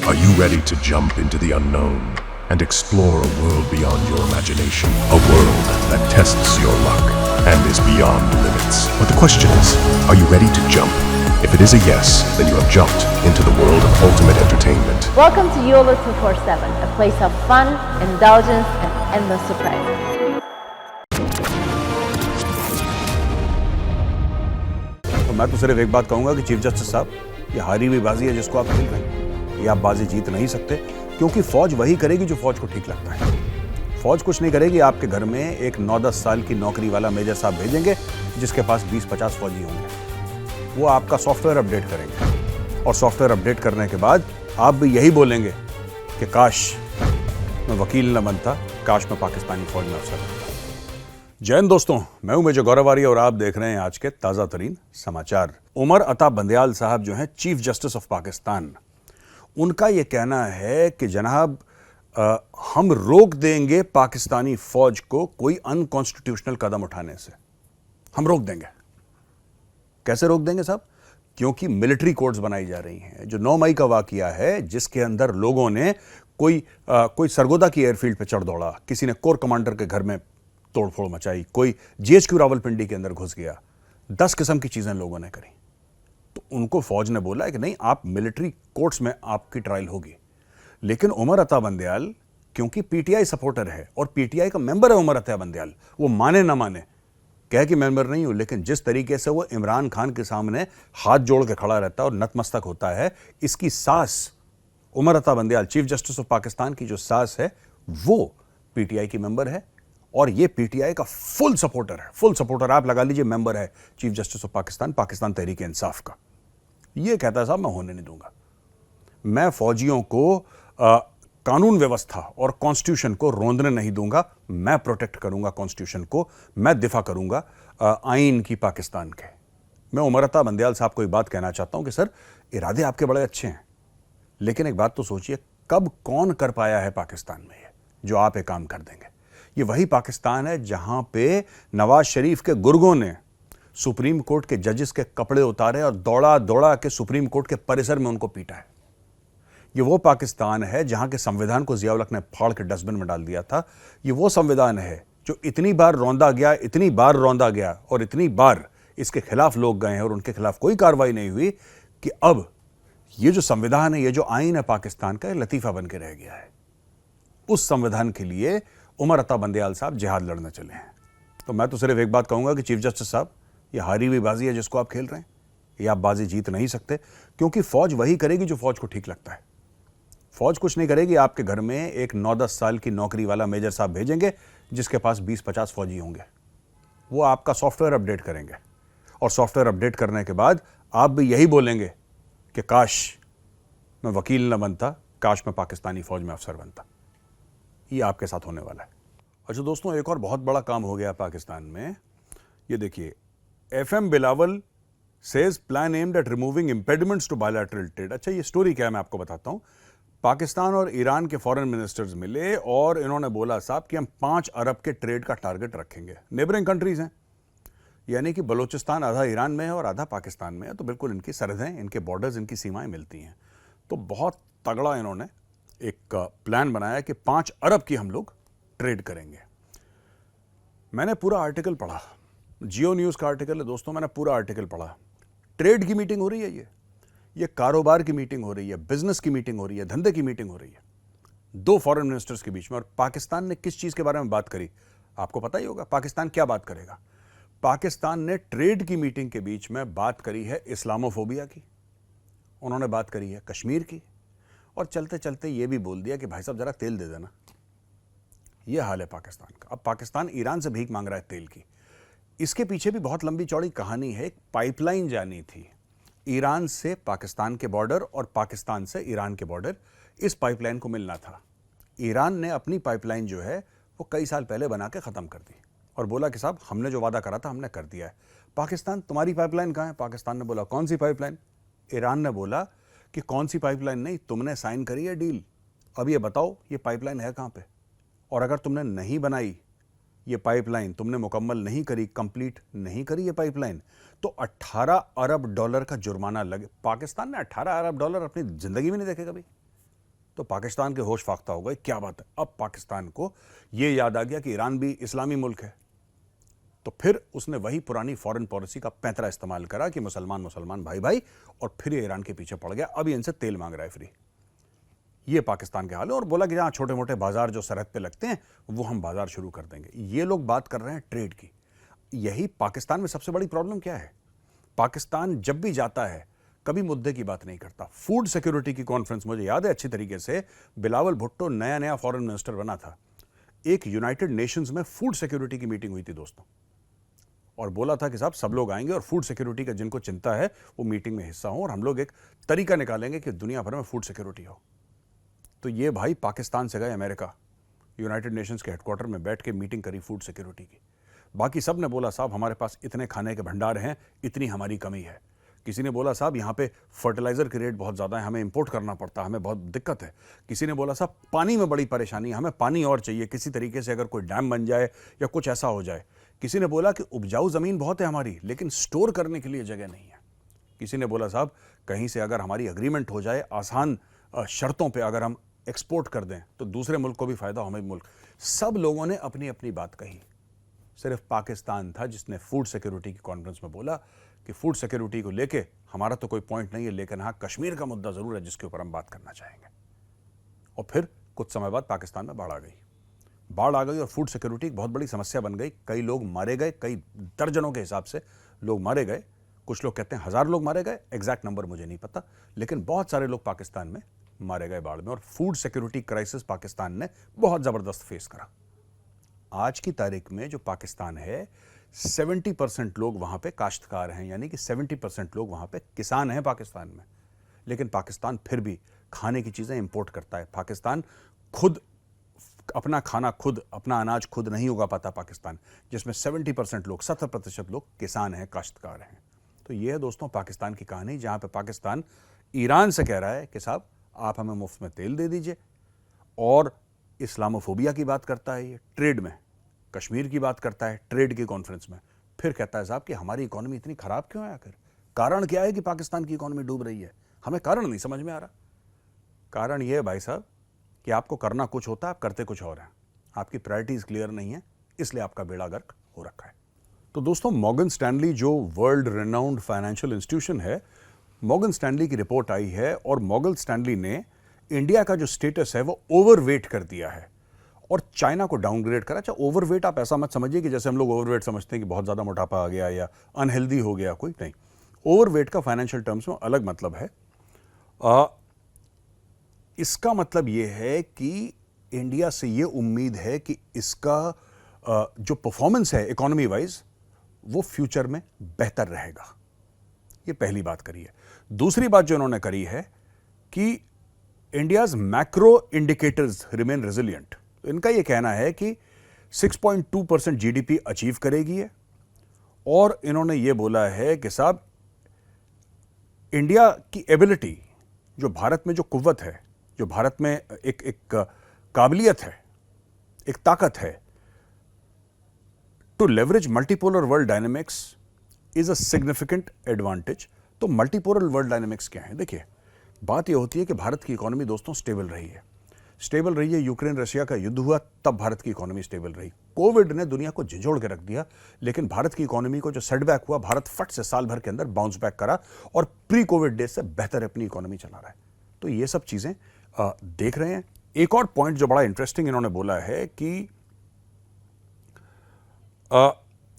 Are you ready to jump into the unknown and explore a world beyond your imagination? A world that tests your luck and is beyond limits. But the question is, are you ready to jump? If it is a yes, then you have jumped into the world of ultimate entertainment. Welcome to YOLO 247, a place of fun, indulgence, and endless surprises. तो मैं तो सिर्फ एक बात कहूंगा कि chief justice साहब, ये हारी हुई बाजी है जिसको आप खेल रहे हैं। ये आप बाजी जीत नहीं सकते, क्योंकि फौज वही करेगी जो फौज को ठीक लगता है। फौज कुछ नहीं करेगी। आपके घर में एक 9-10 साल की नौकरी वाला मेजर साहब भेजेंगे जिसके पास 20-50 फौजी होंगे। वो आपका सॉफ्टवेयर अपडेट करेंगे और सॉफ्टवेयर अपडेट करने के बाद आप भी यही बोलेंगे कि काश मैं वकील न बनता, काश मैं पाकिस्तानी फौज में अफसर बनता। जय हिंद दोस्तों, मैं हूं मेजर गौरव आर्य और आप देख रहे हैं आज के ताजा तरीन समाचार। उमर अता बंदयाल साहब जो हैं चीफ जस्टिस ऑफ पाकिस्तान, उनका यह कहना है कि जनाब हम रोक देंगे पाकिस्तानी फौज को कोई अनकॉन्स्टिट्यूशनल कदम उठाने से। हम रोक देंगे। कैसे रोक देंगे साहब? क्योंकि मिलिट्री कोड्स बनाई जा रही हैं। जो 9 मई का वाकया है जिसके अंदर लोगों ने कोई सरगोदा की एयरफील्ड पे चढ़ दौड़ा, किसी ने कोर कमांडर के घर में तोड़फोड़ मचाई, कोई जीएचक्यू रावलपिंडी के अंदर घुस गया, 10 किस्म की चीजें लोगों ने करी। तो उनको फौज ने बोला है कि नहीं, आप मिलिट्री कोर्ट्स में आपकी ट्रायल होगी। लेकिन उमर अता बंदयाल क्योंकि पीटीआई सपोर्टर है और पीटीआई का मेंबर है उमर अता बंदयाल, वो माने ना माने, कह कि मेंबर नहीं हूं, लेकिन जिस तरीके से वो इमरान खान के सामने हाथ जोड़ के खड़ा रहता है और नतमस्तक होता है, इसकी सास Umar Ata Bandial chief justice of Pakistan की जो सास है वो पीटीआई की मेंबर है और ये पीटीआई का फुल सपोर्टर है। फुल सपोर्टर आप लगा लीजिए, मेंबर है chief justice of Pakistan, Pakistan Tehreek Insaf का। ये कहता है साहब मैं होने नहीं दूंगा, मैं फौजियों को कानून व्यवस्था और कॉन्स्टिट्यूशन को रोंदने नहीं दूंगा, मैं प्रोटेक्ट करूंगा कॉन्स्टिट्यूशन को, मैं दिफा करूंगा आईन की पाकिस्तान के। मैं उमर अता बंदयाल साहब को एक बात कहना चाहता हूं कि सर, इरादे आपके बड़े अच्छे हैं, लेकिन एक बात तो सोचिए, कब कौन कर पाया है पाकिस्तान में ये जो आप एक काम कर देंगे? ये वही पाकिस्तान है जहां पे नवाज शरीफ के गुर्गों ने सुप्रीम कोर्ट के जजेस के कपड़े उतारे और दौड़ा दौड़ा के सुप्रीम कोर्ट के परिसर में उनको पीटा है। ये वो पाकिस्तान है जहां के संविधान को जिया उल हक ने फाड़ के डस्टबिन में डाल दिया था। ये वो संविधान है जो इतनी बार रौंदा गया, इतनी बार रौंदा गया और इतनी बार इसके खिलाफ लोग गए हैं और उनके खिलाफ कोई कार्रवाई नहीं हुई कि अब ये जो संविधान है, ये जो आईन है पाकिस्तान का, लतीफा बन के रह गया है। उस संविधान के लिए उमर अता बंदयाल साहब जिहाद लड़ने चले हैं। तो मैं तो सिर्फ एक बात कहूंगा कि चीफ जस्टिस साहब, ये हारी हुई बाजी है जिसको आप खेल रहे हैं। ये आप बाजी जीत नहीं सकते, क्योंकि फौज वही करेगी जो फौज को ठीक लगता है। फौज कुछ नहीं करेगी। आपके घर में एक 9-10 साल की नौकरी वाला मेजर साहब भेजेंगे जिसके पास 20-50 फौजी होंगे। वो आपका सॉफ्टवेयर अपडेट करेंगे और सॉफ्टवेयर अपडेट करने के बाद आप भी यही बोलेंगे कि काश मैं वकील न बनता, काश मैं पाकिस्तानी फौज में अफसर बनता। ये आपके साथ होने वाला है। अच्छा दोस्तों, एक और बहुत बड़ा काम हो गया पाकिस्तान में। ये देखिए, FM Bilawal says plan aimed at removing impediments to bilateral trade. अच्छा, ये स्टोरी क्या है मैं आपको बताता हूं। पाकिस्तान और ईरान के फॉरेन मिनिस्टर्स मिले और इन्होंने बोला साहब कि हम 5 अरब के ट्रेड का टारगेट रखेंगे। नेबरिंग कंट्रीज हैं, यानी कि बलूचिस्तान आधा ईरान में है और आधा पाकिस्तान में है, तो बिल्कुल इनकी सरहदें, इनके बॉर्डर्स, इनकी सीमाएं मिलती हैं। तो बहुत तगड़ा इन्होंने एक प्लान बनाया कि 5 अरब की हम लोग ट्रेड करेंगे। मैंने पूरा आर्टिकल पढ़ा, जियो न्यूज़ का आर्टिकल है दोस्तों, मैंने पूरा आर्टिकल पढ़ा। ट्रेड की मीटिंग हो रही है, ये कारोबार की मीटिंग हो रही है, बिजनेस की मीटिंग हो रही है, धंधे की मीटिंग हो रही है, 2 फॉरेन मिनिस्टर्स के बीच में। और पाकिस्तान ने किस चीज़ के बारे में बात करी आपको पता ही होगा। पाकिस्तान क्या बात करेगा? पाकिस्तान ने ट्रेड की मीटिंग के बीच में बात करी है इस्लामोफोबिया की, उन्होंने बात करी है कश्मीर की, और चलते चलते ये भी बोल दिया कि भाई साहब जरा तेल दे देना। ये हाल है पाकिस्तान का। अब पाकिस्तान ईरान से भीख मांग रहा है तेल की। इसके पीछे भी बहुत लंबी चौड़ी कहानी है। एक पाइपलाइन जानी थी ईरान से पाकिस्तान के बॉर्डर और पाकिस्तान से ईरान के बॉर्डर, इस पाइपलाइन को मिलना था। ईरान ने अपनी पाइपलाइन जो है वो कई साल पहले बना के ख़त्म कर दी और बोला कि साहब हमने जो वादा करा था हमने कर दिया है। पाकिस्तान, तुम्हारी पाइपलाइन कहाँ है? पाकिस्तान ने बोला कौन सी पाइपलाइन? ईरान ने बोला कि कौन सी पाइपलाइन नहीं, तुमने साइन करी है डील, अब ये बताओ ये पाइपलाइन है कहाँ पे? और अगर तुमने नहीं बनाई ये पाइपलाइन, तुमने मुकम्मल नहीं करी, कंप्लीट नहीं करी ये पाइपलाइन, तो 18 अरब डॉलर का जुर्माना लगे। पाकिस्तान ने 18 अरब डॉलर अपनी जिंदगी में नहीं देखे कभी। तो पाकिस्तान के होश फाख्ता हो गए, क्या बात है, अब पाकिस्तान को यह याद आ गया कि ईरान भी इस्लामी मुल्क है। तो फिर उसने वही पुरानी फॉरेन पॉलिसी का पैंतरा इस्तेमाल करा कि मुसलमान मुसलमान भाई भाई, और फिर ये ईरान के पीछे पड़ गया। अब ये इनसे तेल मांग रहा है फ्री। ये पाकिस्तान के हाल है। और बोला कि जहां छोटे मोटे बाजार जो सरहद पे लगते हैं वो हम बाजार शुरू कर देंगे। ये लोग बात कर रहे हैं ट्रेड की। यही पाकिस्तान में सबसे बड़ी प्रॉब्लम क्या है, पाकिस्तान जब भी जाता है कभी मुद्दे की बात नहीं करता। फूड सिक्योरिटी की कॉन्फ्रेंस मुझे याद है अच्छी तरीके से, बिलावल भुट्टो नया नया फॉरेन मिनिस्टर बना था। एक यूनाइटेड नेशंस में फूड सिक्योरिटी की मीटिंग हुई थी दोस्तों, और बोला था कि साहब सब लोग आएंगे और फूड सिक्योरिटी का जिनको चिंता है वो मीटिंग में हिस्सा हो, और हम लोग एक तरीका निकालेंगे कि दुनिया भर में फूड सिक्योरिटी हो। तो ये भाई पाकिस्तान से गए अमेरिका, यूनाइटेड नेशंस के हेडक्वार्टर में बैठ के मीटिंग करी फूड सिक्योरिटी की। बाकी सब ने बोला साहब हमारे पास इतने खाने के भंडार हैं, इतनी हमारी कमी है। किसी ने बोला साहब यहाँ पे फर्टिलाइजर की रेट बहुत ज़्यादा है, हमें इंपोर्ट करना पड़ता है, हमें बहुत दिक्कत है। किसी ने बोला साहब पानी में बड़ी परेशानी है, हमें पानी और चाहिए, किसी तरीके से अगर कोई डैम बन जाए या कुछ ऐसा हो जाए। किसी ने बोला कि उपजाऊ ज़मीन बहुत है हमारी, लेकिन स्टोर करने के लिए जगह नहीं है। किसी ने बोला साहब कहीं से अगर हमारी अग्रीमेंट हो जाए आसान शर्तों पर, अगर हम एक्सपोर्ट कर दें तो दूसरे मुल्क को भी फ़ायदा, हमें मुल्क। सब लोगों ने अपनी अपनी बात कही। सिर्फ पाकिस्तान था जिसने फूड सिक्योरिटी की कॉन्फ्रेंस में बोला कि फूड सिक्योरिटी को लेके हमारा तो कोई पॉइंट नहीं है, लेकिन हाँ कश्मीर का मुद्दा ज़रूर है जिसके ऊपर हम बात करना चाहेंगे। और फिर कुछ समय बाद पाकिस्तान में बाढ़ आ गई और फूड सिक्योरिटी एक बहुत बड़ी समस्या बन गई। कई लोग मारे गए, कई दर्जनों के हिसाब से लोग मारे गए। कुछ लोग कहते हैं 1000 लोग मारे गए, एग्जैक्ट नंबर मुझे नहीं पता, लेकिन बहुत सारे लोग पाकिस्तान में मारे गए बाढ़ में। और फूड सिक्योरिटी क्राइसिस पाकिस्तान ने बहुत ज़बरदस्त फेस करा। आज की तारीख में जो पाकिस्तान है 70% लोग वहां पे काश्तकार हैं, यानी कि 70% लोग वहां पे किसान हैं पाकिस्तान में। लेकिन पाकिस्तान फिर भी खाने की चीज़ें इंपोर्ट करता है। पाकिस्तान खुद अपना खाना खुद, अपना अनाज खुद नहीं उगा पाता पाकिस्तान, जिसमें 70% लोग, 70% लोग किसान हैं, काश्तकार हैं। तो ये है दोस्तों पाकिस्तान की कहानी, जहां पे पाकिस्तान ईरान से कह रहा है कि साहब आप हमें मुफ्त में तेल दे दीजिए, और इस्लामोफोबिया की बात करता है, ये ट्रेड में कश्मीर की बात करता है ट्रेड की कॉन्फ्रेंस में। फिर कहता है साहब कि हमारी इकोनॉमी इतनी खराब क्यों है, आखिर कारण क्या है कि पाकिस्तान की इकोनॉमी डूब रही है, हमें कारण नहीं समझ में आ रहा। कारण ये है भाई साहब कि आपको करना कुछ होता है, आप करते कुछ और हैं, आपकी प्रायोरिटीज क्लियर नहीं है, इसलिए आपका बेड़ा गर्क हो रखा है। तो दोस्तों मॉर्गन स्टैनली जो वर्ल्ड रेनाउंड फाइनेंशियल इंस्टीट्यूशन है, मॉर्गन स्टैनली की रिपोर्ट आई है, और मॉर्गन स्टैनली ने इंडिया का जो स्टेटस है वो ओवरवेट कर दिया है और चाइना को डाउनग्रेड करा। अच्छा, ओवरवेट आप ऐसा मत समझिए कि जैसे हम लोग ओवरवेट समझते हैं कि बहुत ज़्यादा मोटापा आ गया या अनहेल्दी हो गया, कोई नहीं। ओवरवेट का फाइनेंशियल टर्म्स में अलग मतलब है। इसका मतलब ये है कि इंडिया से ये उम्मीद है कि इसका जो परफॉर्मेंस है इकोनॉमी वाइज वो फ्यूचर में बेहतर रहेगा। ये पहली बात करी है। दूसरी बात जो इन्होंने करी है कि India's macro indicators remain resilient. तो इनका ये कहना है कि 6.2% जीडीपी अचीव करेगी है, और इन्होंने ये बोला है कि साहब इंडिया की एबिलिटी, जो भारत में जो कुव्वत है, जो भारत में एक काबिलियत है, एक ताकत है, to leverage multipolar world dynamics is a significant advantage. तो मल्टीपोलर वर्ल्ड डायनेमिक्स क्या है? देखिए, बात यह होती है कि भारत की इकोनॉमी दोस्तों स्टेबल रही है। यूक्रेन रशिया का युद्ध हुआ तब भारत की इकोनॉमी स्टेबल रही। कोविड ने दुनिया को झिझोड़ के रख दिया, लेकिन भारत की इकोनॉमी को जो सेटबैक हुआ, भारत फट से साल भर के अंदर बाउंस बैक करा और प्री कोविड डेज से बेहतर अपनी इकोनॉमी चला रहा है। तो ये सब चीजें देख रहे हैं। एक और पॉइंट जो बड़ा इंटरेस्टिंग इन्होंने बोला है कि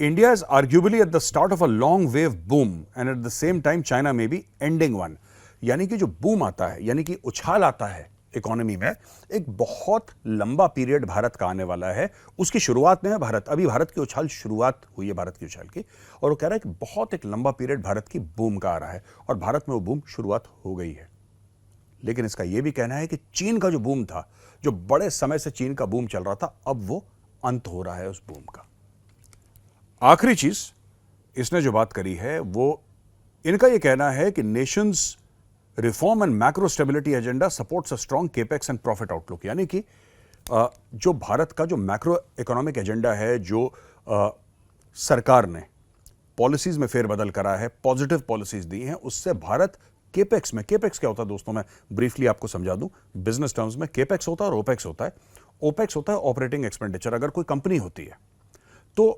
India is arguably at the start of a long wave boom and at the same time China में बी एंडिंग वन। यानी कि जो बूम आता है, यानी कि उछाल आता है इकोनॉमी में, एक बहुत लंबा पीरियड भारत का आने वाला है। उसकी शुरुआत में है भारत, अभी भारत की उछाल शुरुआत हुई है भारत की उछाल की, और वो कह रहा है कि बहुत एक लंबा पीरियड भारत की बूम का आ रहा है, और भारत में वो बूम शुरुआत हो गई है। लेकिन इसका यह भी कहना है कि चीन का जो बूम था, जो बड़े समय से चीन का बूम चल रहा था, अब वो अंत हो रहा है उस बूम का। आखिरी चीज इसने जो बात करी है, वो इनका यह कहना है कि Nations reform and macro stability agenda supports a strong capex and profit outlook. यानी कि जो भारत का जो मैक्रो इकोनॉमिक एजेंडा है, जो सरकार ने पॉलिसीज में फेरबदल करा है, पॉजिटिव पॉलिसीज दी हैं, उससे भारत केपेक्स में, केपेक्स क्या होता है दोस्तों, मैं ब्रीफली आपको समझा दूं। बिजनेस टर्म्स में केपेक्स होता है और ओपेक्स होता है। ओपेक्स होता है ऑपरेटिंग एक्सपेंडिचर। अगर कोई कंपनी होती है तो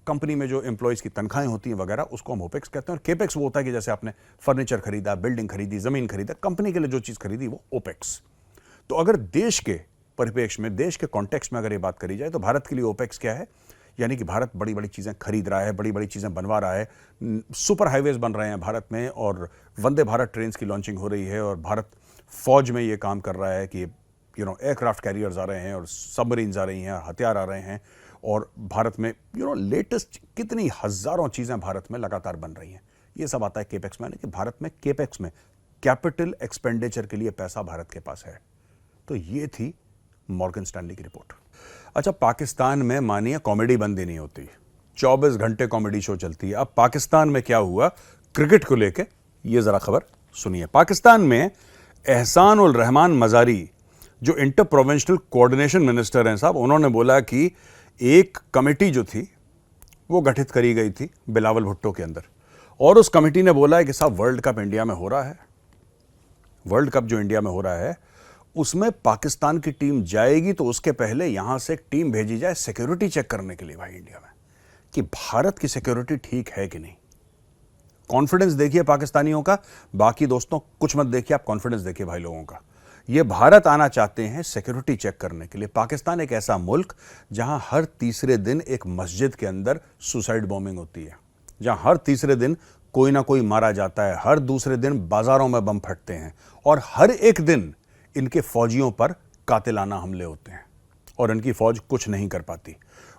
कंपनी में जो एम्प्लॉयज की तनख्वाहें होती हैं वगैरह, उसको हम ओपेक्स कहते हैं। और केपेक्स वो होता है कि जैसे आपने फर्नीचर खरीदा, बिल्डिंग खरीदी, जमीन खरीदा, कंपनी के लिए जो चीज खरीदी, वो ओपेक्स। तो अगर देश के परिप्रेक्ष्य में, देश के कॉन्टेक्स्ट में अगर ये बात करी जाए तो भारत के लिए ओपेक्स क्या है, यानी कि भारत बड़ी बड़ी चीजें खरीद रहा है, बड़ी बड़ी चीजें बनवा रहा है, सुपर हाईवेज बन रहे हैं भारत में, और वंदे भारत ट्रेन की लॉन्चिंग हो रही है, और भारत फौज में ये काम कर रहा है कि एयरक्राफ्ट कैरियर्स आ रहे हैं और सबमरीन्स आ रही हैं, हथियार आ रहे हैं, और भारत में लेटेस्ट कितनी हजारों चीजें भारत में लगातार बन रही हैं। ये सब आता है केपेक्स में, यानी कि भारत में केपेक्स में कैपिटल एक्सपेंडिचर के लिए पैसा भारत के पास है। तो ये थी मॉर्गन स्टैनली की रिपोर्ट। अच्छा, पाकिस्तान में मानिए कॉमेडी बंद ही नहीं होती, 24 घंटे कॉमेडी शो चलती है। अब पाकिस्तान में क्या हुआ क्रिकेट को लेके, ये जरा खबर सुनिए। पाकिस्तान में एहसान उल रहमान मजारी, जो इंटर प्रोविंशियल कोऑर्डिनेशन मिनिस्टर हैं साहब, उन्होंने बोला कि एक कमेटी जो थी वो गठित करी गई थी बिलावल भुट्टो के अंदर, और उस कमेटी ने बोला है कि साहब वर्ल्ड कप इंडिया में हो रहा है, वर्ल्ड कप जो इंडिया में हो रहा है उसमें पाकिस्तान की टीम जाएगी तो उसके पहले यहां से एक टीम भेजी जाए सिक्योरिटी चेक करने के लिए भाई इंडिया में, कि भारत की सिक्योरिटी ठीक है कि नहीं। कॉन्फिडेंस देखिए पाकिस्तानियों का, बाकी दोस्तों कुछ मत देखिए, आप कॉन्फिडेंस देखिए भाई लोगों का। ये भारत आना चाहते हैं सिक्योरिटी चेक करने के लिए। पाकिस्तान एक ऐसा मुल्क जहां हर तीसरे दिन एक मस्जिद के अंदर सुसाइड बॉम्बिंग होती है, जहां हर तीसरे दिन कोई ना कोई मारा जाता है, हर दूसरे दिन बाजारों में बम फटते हैं, और हर एक दिन इनके फौजियों पर कातिलाना हमले होते हैं, और इनकी फौज कुछ नहीं कर पाती।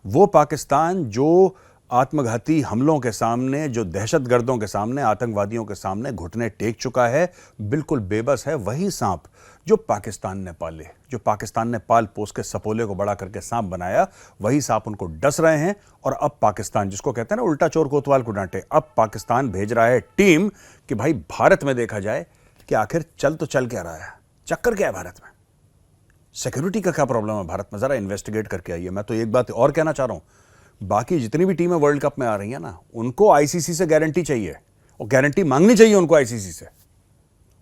वो पाकिस्तान जो आत्मघाती हमलों के सामने, जो दहशतगर्दों के सामने, आतंकवादियों के सामने घुटने टेक चुका है, बिल्कुल बेबस है, वही सांप जो पाकिस्तान ने पाले, जो पाकिस्तान ने पाल पोस के सपोले को बड़ा करके सांप बनाया, वही सांप उनको डस रहे हैं। और अब पाकिस्तान, जिसको कहते हैं ना उल्टा चोर कोतवाल को डांटे, अब पाकिस्तान भेज रहा है टीम कि भाई भारत में देखा जाए कि आखिर चल तो चल क्या रहा है, चक्कर क्या है भारत में, सिक्योरिटी का क्या प्रॉब्लम है भारत में, जरा इन्वेस्टिगेट करके आइए। मैं तो एक बात और कहना चाह रहा हूं, बाकी जितनी भी टीमें वर्ल्ड कप में आ रही हैं ना, उनको आईसीसी से गारंटी चाहिए, और गारंटी मांगनी चाहिए उनको आईसीसी से,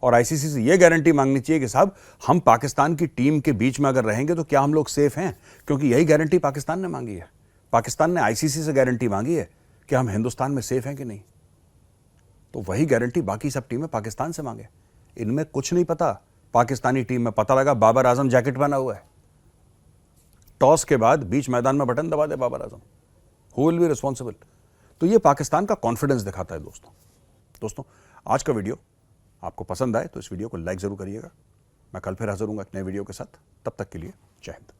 और आईसीसी से यह गारंटी मांगनी चाहिए कि साहब हम पाकिस्तान की टीम के बीच में अगर रहेंगे तो क्या हम लोग सेफ हैं, क्योंकि यही गारंटी पाकिस्तान ने मांगी है। पाकिस्तान ने आईसीसी से गारंटी मांगी है कि हम हिंदुस्तान में सेफ हैं कि नहीं, तो वही गारंटी बाकी सब टीमें पाकिस्तान से मांगे। इनमें कुछ नहीं पता। पाकिस्तानी टीम में पता लगा बाबर आजम जैकेट पहना हुआ है, टॉस के बाद बीच मैदान में बटन दबा दे Babar Azam, who will be responsible. तो ये पाकिस्तान का कॉन्फिडेंस दिखाता है दोस्तों। आज का वीडियो आपको पसंद आए तो इस वीडियो को लाइक जरूर करिएगा। मैं कल फिर हाजिर हूंगा एक नए वीडियो के साथ, तब तक के लिए जय हिंद।